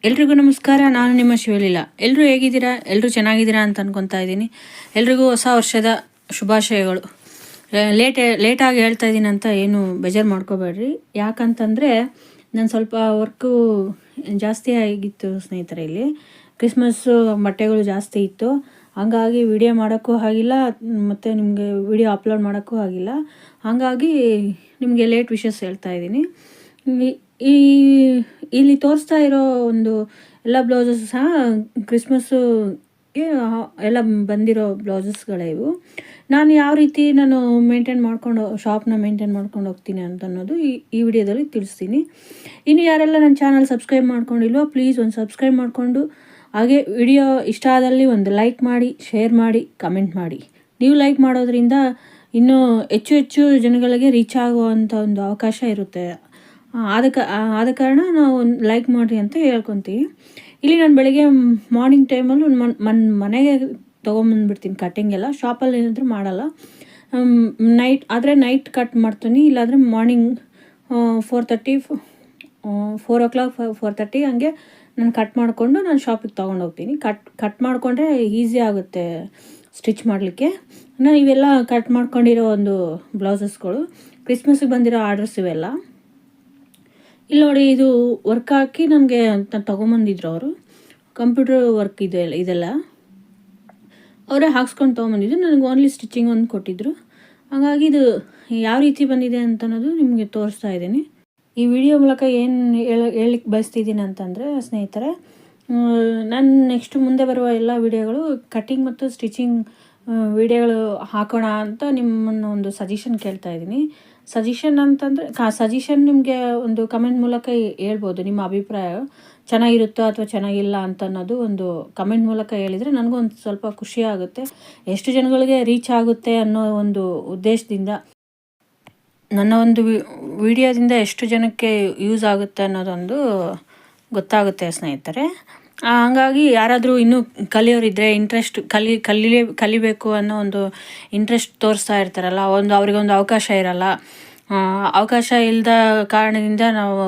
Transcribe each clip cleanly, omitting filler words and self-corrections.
ಎಲ್ರಿಗೂ ನಮಸ್ಕಾರ. ನಾನು ನಿಮ್ಮ ಶಿವಲೀಲಾ. ಎಲ್ಲರೂ ಹೇಗಿದ್ದೀರಾ? ಎಲ್ಲರೂ ಚೆನ್ನಾಗಿದ್ದೀರಾ ಅಂತ ಅನ್ಕೊತಾ ಇದ್ದೀನಿ. ಎಲ್ರಿಗೂ ಹೊಸ ವರ್ಷದ ಶುಭಾಶಯಗಳು. ಲೇಟಾಗಿ ಹೇಳ್ತಾ ಇದ್ದೀನಿ ಅಂತ ಏನು ಬೇಜಾರು ಮಾಡ್ಕೋಬೇಡ್ರಿ. ಯಾಕಂತಂದರೆ ನಾನು ಸ್ವಲ್ಪ ವರ್ಕು ಜಾಸ್ತಿ ಆಗಿತ್ತು ಸ್ನೇಹಿತರೆ. ಇಲ್ಲಿ ಕ್ರಿಸ್ಮಸ್ಸು ಬಟ್ಟೆಗಳು ಜಾಸ್ತಿ ಇತ್ತು, ಹಾಗಾಗಿ ವಿಡಿಯೋ ಮಾಡೋಕ್ಕೂ ಆಗಿಲ್ಲ ಮತ್ತು ನಿಮಗೆ ವಿಡಿಯೋ ಅಪ್ಲೋಡ್ ಮಾಡೋಕ್ಕೂ ಆಗಿಲ್ಲ. ಹಾಗಾಗಿ ನಿಮಗೆ ಲೇಟ್ ವಿಷಸ್ ಹೇಳ್ತಾ ಇದ್ದೀನಿ. ಇಲ್ಲಿ ತೋರಿಸ್ತಾ ಇರೋ ಒಂದು ಎಲ್ಲ ಬ್ಲೌಸಸ್ ಸಹ ಕ್ರಿಸ್ಮಸ್ಸುಗೆ ಎಲ್ಲ ಬಂದಿರೋ ಬ್ಲೌಸಸ್ಗಳೇ ಇವು. ನಾನು ಯಾವ ರೀತಿ ಶಾಪ್ನ ಮೇಂಟೈನ್ ಮಾಡ್ಕೊಂಡು ಹೋಗ್ತೀನಿ ಅಂತ ಅನ್ನೋದು ಈ ವಿಡಿಯೋದಲ್ಲಿ ತಿಳಿಸ್ತೀನಿ. ಇನ್ನು ಯಾರೆಲ್ಲ ನನ್ನ ಚಾನಲ್ ಸಬ್ಸ್ಕ್ರೈಬ್ ಮಾಡ್ಕೊಂಡಿಲ್ವೋ ಪ್ಲೀಸ್ ಒಂದು ಸಬ್ಸ್ಕ್ರೈಬ್ ಮಾಡಿಕೊಂಡು, ಹಾಗೆ ವಿಡಿಯೋ ಇಷ್ಟ ಆದಲ್ಲಿ ಒಂದು ಲೈಕ್ ಮಾಡಿ, ಶೇರ್ ಮಾಡಿ, ಕಮೆಂಟ್ ಮಾಡಿ. ನೀವು ಲೈಕ್ ಮಾಡೋದ್ರಿಂದ ಇನ್ನೂ ಹೆಚ್ಚು ಜನಗಳಿಗೆ ರೀಚ್ ಆಗುವಂಥ ಒಂದು ಅವಕಾಶ ಇರುತ್ತೆ. ಆದ ಕಾರಣ ನಾವು ಲೈಕ್ ಮಾಡಿರಿ ಅಂತ ಹೇಳ್ಕೊತೀವಿ. ಇಲ್ಲಿ ನಾನು ಬೆಳಗ್ಗೆ ಮಾರ್ನಿಂಗ್ ಟೈಮಲ್ಲಿ ಮನೆಗೆ ತೊಗೊಂಬಂದ್ಬಿಡ್ತೀನಿ ಕಟ್ಟಿಂಗ್ ಎಲ್ಲ. ಶಾಪಲ್ಲಿ ಏನಾದರೂ ಮಾಡಲ್ಲ. ನೈಟ್ ಕಟ್ ಮಾಡ್ತೀನಿ, ಇಲ್ಲಾಂದರೆ ಮಾರ್ನಿಂಗ್ 4:30 ಹಂಗೆ ನಾನು ಕಟ್ ಮಾಡಿಕೊಂಡು ನಾನು ಶಾಪಿಗೆ ತೊಗೊಂಡೋಗ್ತೀನಿ. ಕಟ್ ಮಾಡಿಕೊಂಡ್ರೆ ಈಸಿ ಆಗುತ್ತೆ ಸ್ಟಿಚ್ ಮಾಡಲಿಕ್ಕೆ. ನಾನು ಇವೆಲ್ಲ ಕಟ್ ಮಾಡ್ಕೊಂಡಿರೋ ಒಂದು ಬ್ಲೌಸಸ್ಗಳು ಕ್ರಿಸ್ಮಸ್ಸಿಗೆ ಬಂದಿರೋ ಆರ್ಡರ್ಸ್ ಇವೆಲ್ಲ. ಇಲ್ಲಿ ನೋಡಿ, ಇದು ವರ್ಕ್ ಹಾಕಿ ನನಗೆ ತೊಗೊಂಬಂದಿದ್ರು ಅವರು. ಕಂಪ್ಯೂಟರ್ ವರ್ಕ್ ಇದೆಲ್ಲ ಅವರೇ ಹಾಕ್ಸ್ಕೊಂಡು ತೊಗೊಂಬಂದಿದ್ದು. ನನಗೆ ಓನ್ಲಿ ಸ್ಟಿಚಿಂಗ್ ಒಂದು ಕೊಟ್ಟಿದ್ದರು. ಹಾಗಾಗಿ ಇದು ಯಾವ ರೀತಿ ಬಂದಿದೆ ಅಂತ ಅನ್ನೋದು ನಿಮಗೆ ತೋರಿಸ್ತಾ ಇದ್ದೀನಿ. ಈ ವಿಡಿಯೋ ಮೂಲಕ ಏನು ಹೇಳಲಿಕ್ಕೆ ಬಯಸ್ತಿದ್ದೀನಿ ಅಂತಂದರೆ ಸ್ನೇಹಿತರೆ, ನಾನು ನೆಕ್ಸ್ಟ್ ಮುಂದೆ ಬರುವ ಎಲ್ಲ ವಿಡಿಯೋಗಳು ಕಟ್ಟಿಂಗ್ ಮತ್ತು ಸ್ಟಿಚಿಂಗ್ ವಿಡಿಯೋಗಳು ಹಾಕೋಣ ಅಂತ ನಿಮ್ಮನ್ನು ಒಂದು ಸಜೆಷನ್ ಕೇಳ್ತಾ ಇದ್ದೀನಿ. ಸಜೆಷನ್ ನಿಮಗೆ ಒಂದು ಕಮೆಂಟ್ ಮೂಲಕ ಹೇಳ್ಬೋದು. ನಿಮ್ಮ ಅಭಿಪ್ರಾಯ ಚೆನ್ನಾಗಿರುತ್ತೋ ಅಥವಾ ಚೆನ್ನಾಗಿಲ್ಲ ಅಂತ ಅನ್ನೋದು ಒಂದು ಕಮೆಂಟ್ ಮೂಲಕ ಹೇಳಿದರೆ ನನಗೂ ಒಂದು ಸ್ವಲ್ಪ ಖುಷಿ ಆಗುತ್ತೆ. ಎಷ್ಟು ಜನಗಳಿಗೆ ರೀಚ್ ಆಗುತ್ತೆ ಅನ್ನೋ ಒಂದು ಉದ್ದೇಶದಿಂದ, ನನ್ನ ಒಂದು ವಿಡಿಯೋದಿಂದ ಎಷ್ಟು ಜನಕ್ಕೆ ಯೂಸ್ ಆಗುತ್ತೆ ಅನ್ನೋದೊಂದು ಗೊತ್ತಾಗುತ್ತೆ ಸ್ನೇಹಿತರೆ. ಹಾಗಾಗಿ ಯಾರಾದರೂ ಇನ್ನೂ ಕಲಿಯೋರಿದ್ದರೆ, ಇಂಟ್ರೆಸ್ಟ್ ಕಲಿಬೇಕು ಅನ್ನೋ ಒಂದು ಇಂಟ್ರೆಸ್ಟ್ ತೋರಿಸ್ತಾ ಇರ್ತಾರಲ್ಲ, ಅವರಿಗೊಂದು ಅವಕಾಶ ಇರಲ್ಲ. ಅವಕಾಶ ಇಲ್ಲದ ಕಾರಣದಿಂದ ನಾವು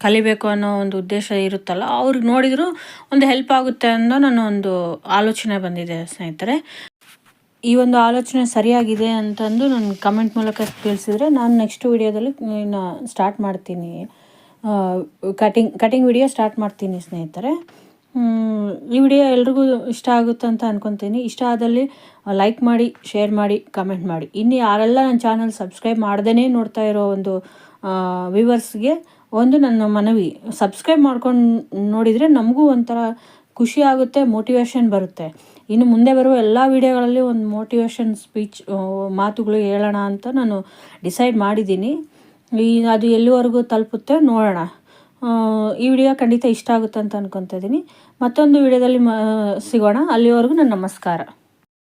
ಕಲಿಬೇಕು ಅನ್ನೋ ಒಂದು ಉದ್ದೇಶ ಇರುತ್ತಲ್ಲ, ಅವ್ರಿಗೆ ನೋಡಿದರೂ ಒಂದು ಹೆಲ್ಪ್ ಆಗುತ್ತೆ ಅನ್ನೋ ನನ್ನ ಒಂದು ಆಲೋಚನೆ ಬಂದಿದೆ ಸ್ನೇಹಿತರೆ. ಈ ಒಂದು ಆಲೋಚನೆ ಸರಿಯಾಗಿದೆ ಅಂತಂದು ನಾನು ಕಮೆಂಟ್ ಮೂಲಕ ತಿಳಿಸಿದರೆ ನಾನು ನೆಕ್ಸ್ಟ್ ವಿಡಿಯೋದಲ್ಲಿ ಸ್ಟಾರ್ಟ್ ಮಾಡ್ತೀನಿ, ಕಟಿಂಗ್ ವಿಡಿಯೋ ಸ್ಟಾರ್ಟ್ ಮಾಡ್ತೀನಿ ಸ್ನೇಹಿತರೆ. ಈ ವಿಡಿಯೋ ಎಲ್ರಿಗೂ ಇಷ್ಟ ಆಗುತ್ತೆ ಅಂತ ಅಂದ್ಕೊತೀನಿ. ಇಷ್ಟ ಆದಲ್ಲಿ ಲೈಕ್ ಮಾಡಿ, ಶೇರ್ ಮಾಡಿ, ಕಮೆಂಟ್ ಮಾಡಿ. ಇನ್ನು ಯಾರೆಲ್ಲ ನನ್ನ ಚಾನಲ್ ಸಬ್ಸ್ಕ್ರೈಬ್ ಮಾಡ್ದೇ ನೋಡ್ತಾ ಇರೋ ಒಂದು ವ್ಯೂವರ್ಸ್ಗೆ ಒಂದು ನನ್ನ ಮನವಿ, ಸಬ್ಸ್ಕ್ರೈಬ್ ಮಾಡ್ಕೊಂಡು ನೋಡಿದರೆ ನಮಗೂ ಒಂಥರ ಖುಷಿ ಆಗುತ್ತೆ, ಮೋಟಿವೇಶನ್ ಬರುತ್ತೆ. ಇನ್ನು ಮುಂದೆ ಬರುವ ಎಲ್ಲ ವಿಡಿಯೋಗಳಲ್ಲಿ ಒಂದು ಮೋಟಿವೇಶನ್ ಮಾತುಗಳು ಹೇಳೋಣ ಅಂತ ನಾನು ಡಿಸೈಡ್ ಮಾಡಿದ್ದೀನಿ. ಅದು ಎಲ್ಲಿವರೆಗೂ ತಲುಪುತ್ತೆ ನೋಡೋಣ. ಈ ವಿಡಿಯೋ ಖಂಡಿತ ಇಷ್ಟ ಆಗುತ್ತೆ ಅಂತ ಅಂದ್ಕೊತಾ ಇದ್ದೀನಿ. ಮತ್ತೊಂದು ವಿಡಿಯೋದಲ್ಲಿ ಸಿಗೋಣ. ಅಲ್ಲಿವರೆಗೂ ನನ್ನ ನಮಸ್ಕಾರ.